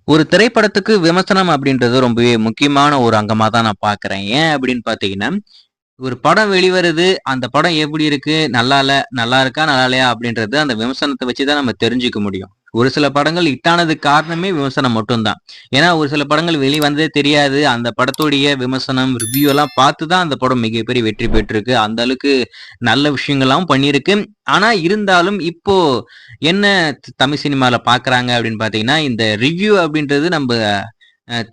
ஒரு திரைப்படத்துக்கு விமர்சனம் அப்படின்றது ரொம்பவே முக்கியமான ஒரு அங்கமா தான் நான் பார்க்குறேன். ஏன் அப்படின்னு பார்த்தீங்கன்னா, ஒரு படம் வெளிவருது, அந்த படம் எப்படி இருக்கு? நல்லா இருக்கா? நல்லா இல்லையா? அப்படின்றது அந்த விமர்சனத்த வச்சு தான் நம்ம தெரிஞ்சுக்க முடியும். ஒரு சில படங்கள் ஹிட் ஆனதுக்கு காரணமே விமர்சனம் மட்டும் தான். ஏன்னா, ஒரு சில படங்கள் வெளிவந்ததே தெரியாது. அந்த படத்துடைய விமர்சனம், ரிவ்யூ எல்லாம் பார்த்து தான் அந்த படம் மிகப்பெரிய வெற்றி பெற்றிருக்கு. அந்த அளவுக்கு நல்ல விஷயங்கள்லாம் பண்ணியிருக்கு. ஆனா, இருந்தாலும் இப்போ என்ன தமிழ் சினிமால பார்க்குறாங்க அப்படின்னு பார்த்தீங்கன்னா, இந்த ரிவ்யூ அப்படின்றது நம்ப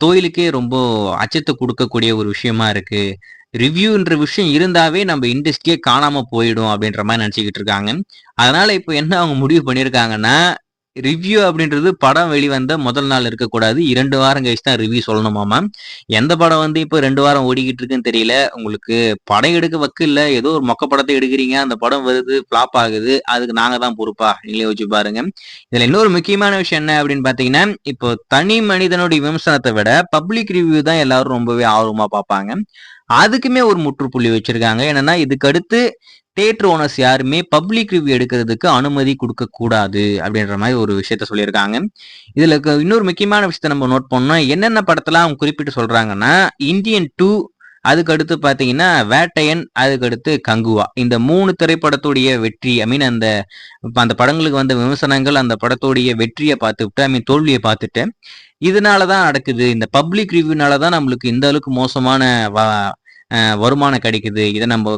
தொழிலுக்கே ரொம்ப அச்சத்த குடுக்கக்கூடிய ஒரு விஷயமா இருக்கு. ரிவ்யூன்ற விஷயம் இருந்தாவே நம்ம இண்டஸ்ட்ரியே காணாம போயிடும் அப்படின்ற மாரி நெனச்சுக்கிட்டு இருக்காங்க. அதனால இப்ப என்ன அவங்க முடிவு பண்ணியிருக்காங்கன்னா, ரிவ்யூ அப்படின்றது படம் வெளிவந்த முதல் நாள் இருக்கக்கூடாது. 2 வாரம் கழிச்சு தான் ரிவ்யூ சொல்லணுமாமா. எந்த படம் வந்து இப்ப 2 வாரம் ஓடிக்கிட்டு இருக்குன்னு தெரியல. உங்களுக்கு படம் எடுக்க வக்கு இல்ல. ஏதோ ஒரு மொக்க படத்த எடுக்குறீங்க. அந்த படம் வருது, ஃப்ளாப் ஆகுது. அதுக்கு நாங்க தான் பொறுப்பா? நீங்களே யோசிச்சு பாருங்க. இதுல இன்னொரு முக்கியமான விஷயம் என்ன அப்படின்னு பார்த்தீங்கன்னா, இப்போ தனி மனிதனுடைய விமர்சனத்த விட பப்ளிக் ரிவ்யூ தான் எல்லாரும் ரொம்பவே ஆர்வமா பார்ப்பாங்க. அதுக்குமே ஒரு முற்றுப்புள்ளி வச்சிருக்காங்க. என்னன்னா, இதுக்கு அடுத்து தியேட்டர் ஓனர்ஸ் யாருமே பப்ளிக் ரிவ்யூ எடுக்கிறதுக்கு அனுமதி குடுக்கக் கூடாது அப்படின்ற மாரி ஒரு விஷயத்த சொல்லியிருக்காங்க. இதுல இன்னொரு முக்கியமான விஷயத்த நம்ம நோட் பண்ணோம். என்னென்ன படத்தெல்லாம் அவங்க குறிப்பிட்டு சொல்றாங்கன்னா, இந்தியன் 2 அதுக்கு அடுத்து பார்த்தீங்கன்னா, வேட்டையன், அதுக்கு அடுத்து கங்குவா. இந்த 3 திரைப்படத்துடைய வெற்றி ஐ மீன் அந்த படங்களுக்கு வந்த விமர்சனங்கள், அந்த படத்துடைய வெற்றிய பார்த்துவிட்டு ஐ மீன் தோல்விய பார்த்துட்டு, இதனால தான் நடக்குது. இந்த பப்ளிக் ரிவ்யூனால தான் நம்மளுக்கு இந்த அளவுக்கு மோசமான வ வருமானம் கிடைக்குது. இத நம்ப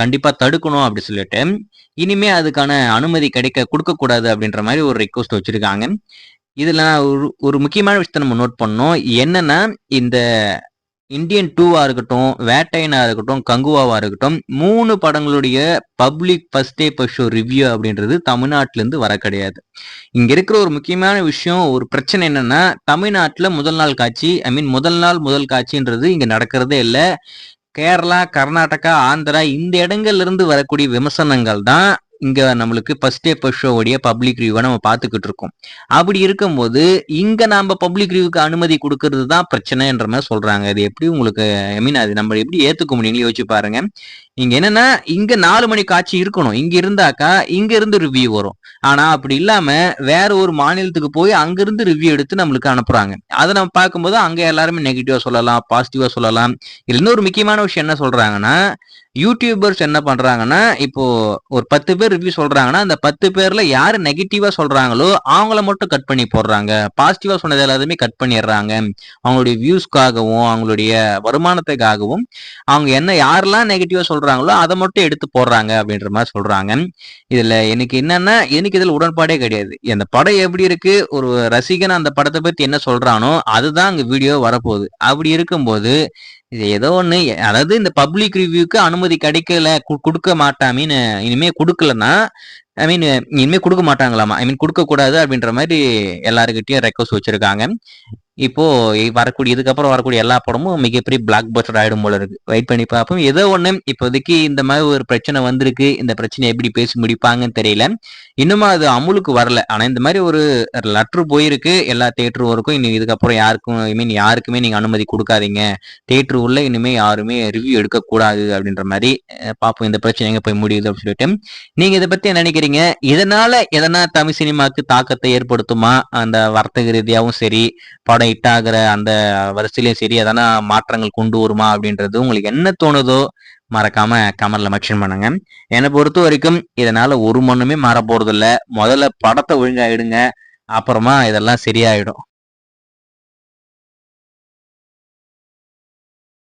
கண்டிப்பா தடுக்கணும் அப்படி சொல்லிட்டு, இனிமே அதுக்கான அனுமதி குடுக்கக்கூடாது அப்படின்ற மாரி ஒரு ரிக்வெஸ்ட் வச்சிருக்காங்க. இதுல நான் ஒரு ஒரு முக்கியமான விஷயத்த நம்ம நோட் பண்ணணும். என்னன்னா, இந்த இந்தியன் 2வா இருக்கட்டும், வேட்டையனா இருக்கட்டும், கங்குவாவா இருக்கட்டும் 3 படங்களுடைய public first day first show review அப்படின்றது தமிழ்நாட்டிலருந்து வர கிடையாது. இங்க இருக்கிற ஒரு முக்கியமான விஷயம், ஒரு பிரச்சனை என்னன்னா, தமிழ்நாட்டுல முதல் நாள் காட்சி ஐ மீன் முதல் நாள் முதல் காட்சின்றது இங்க நடக்கிறதே இல்ல. கேரளா, கர்நாடகா, ஆந்திரா இந்த இடங்கள்ல இருந்து வரக்கூடிய விமர்சனங்கள் தான் இங்க நம்மளுக்கு ஃபர்ஸ்ட் டே ஃபர்ஸ்ட் ஷோ உடைய பப்ளிக் ரிவ்யூவ நம்ம பார்த்துக்கிட்டு இருக்கோம். அப்படி இருக்கும்போது, இங்க நாம பப்ளிக் ரிவ்யூக்கு அனுமதி குடுக்கிறது தான் பிரச்சனைன்ற மாரி சொல்றாங்க. இது எப்படி உங்களுக்கு ஐ மீன் அது நம்ம எப்படி ஏத்துக்க முடியும்? நீங்களே யோசிச்சு பாருங்க. இங்க என்னன்னா, இங்க 4 மணி காட்சி இருக்கணும். இங்க இருந்தாக்கா, இங்க இருந்து ரிவ்யூ வரும். ஆனா அப்படி இல்லாம, வேற ஒரு மாநிலத்துக்கு போய் அங்கிருந்து ரிவ்யூ எடுத்து நம்மளுக்கு அனுப்புறாங்க. அத நம்ம பார்க்கும்போது, அங்க எல்லாருமே நெகட்டிவா சொல்லலாம், பாசிட்டிவா சொல்லலாம். இதுல இன்னொரு முக்கியமான விஷயம் என்ன சொல்றாங்கன்னா, யூடியூபர்ஸ் என்ன பண்றாங்கன்னா, இப்போ ஒரு 10 பேர் ரிவ்யூ சொல்றாங்கன்னா, அந்த 10 பேர்ல யாரு நெகட்டிவா சொல்றாங்களோ, அவங்கள மட்டும் கட் பண்ணி போடுறாங்க. பாசிட்டிவா சொன்னது எல்லாத்தையுமே கட் பண்ணிடுறாங்க. அவங்களுடைய வியூஸ்க்காகவும், அவங்களுடைய வருமானத்துக்காகவும், அவங்க யாரெல்லாம் நெகட்டிவா சொல்றாங்களோ, அத மட்டும் எடுத்து போடுறாங்க அப்படின்ற மாரி சொல்றாங்க. இதுல எனக்கு இதுல உடன்பாடே கிடையாது. அந்த படம் எப்படி இருக்கு, ஒரு ரசிகன் அந்த படத்த பத்தி என்ன சொல்றானோ, அதுதான் அங்க வீடியோ வரப்போகுது. அப்படி இருக்கும்போது, இது ஏதோ ஒண்ணு அதாவது இந்த பப்ளிக் ரிவ்யூக்கு அனுமதி கிடைக்கல, குடுக்க மாட்டேன் ஐ மீன் இனிமே குடுக்கலன்னா, ஐ மீன் இனிமே குடுக்க மாட்டாங்களாமா. ஐ மீன் குடுக்கக்கூடாது அப்படின்ற மாரி எல்லார்கிட்டயும் ரெக்வெஸ்ட் வச்சிருக்காங்க. இப்போ இதுக்கப்புறம் வரக்கூடிய எல்லா படமும் மிகப்பெரிய பிளாக் பஸ்டர் ஆயிடும் போல இருக்கு. வெயிட் பண்ணி பார்ப்போம். ஏதோ ஒண்ணு இப்போதைக்கு இந்த மாரி ஒரு பிரச்சனை வந்திருக்கு. இந்த பிரச்சனைய எப்படி பேசி முடிப்பாங்கன்னு தெரியல. இன்னுமா அது அமுலுக்கு வரல. ஆனா இந்த மாரி ஒரு லெட்டர் போயிருக்கு. எல்லா தியேட்டர் ஒர்க்கும் இனி இதுக்கப்புறம் யாருக்கும் ஐ மீன் யாருக்குமே நீங்க அனுமதி குடுக்காதீங்க. தியேட்டர் உள்ள இனிமே யாருமே ரிவ்யூ எடுக்கக்கூடாது அப்படின்ற மாரி பார்ப்போம் இந்த பிரச்சனை எங்க போய் முடியுது அப்படின்னு சொல்லிட்டு. நீங்க இத பத்தி என்ன நினைக்கிறீங்க? இதனால எதனா தமிழ் சினிமாக்கு தாக்கத்தை ஏற்படுத்துமா? அந்த வர்த்தக ரீதியாவும் சரி, படம் ஹிட் ஆகுற அந்த வரிசையிலயும் சரி, எதனா மாற்றங்கள் கொண்டு வருமா? அப்படின்றது உங்களுக்கு என்ன தோணுதோ, மறக்காம கமெண்ட்ல மென்ஷன் பண்ணுங்க. என்ன பொறுத்தவரைக்கும் இதனால ஒரு மண்ணுமே மாறப்போறதில்ல. முதல்ல படத்த ஒழுங்கா எடுங்க. அப்புறமா இதெல்லாம் சரியாயிடும்.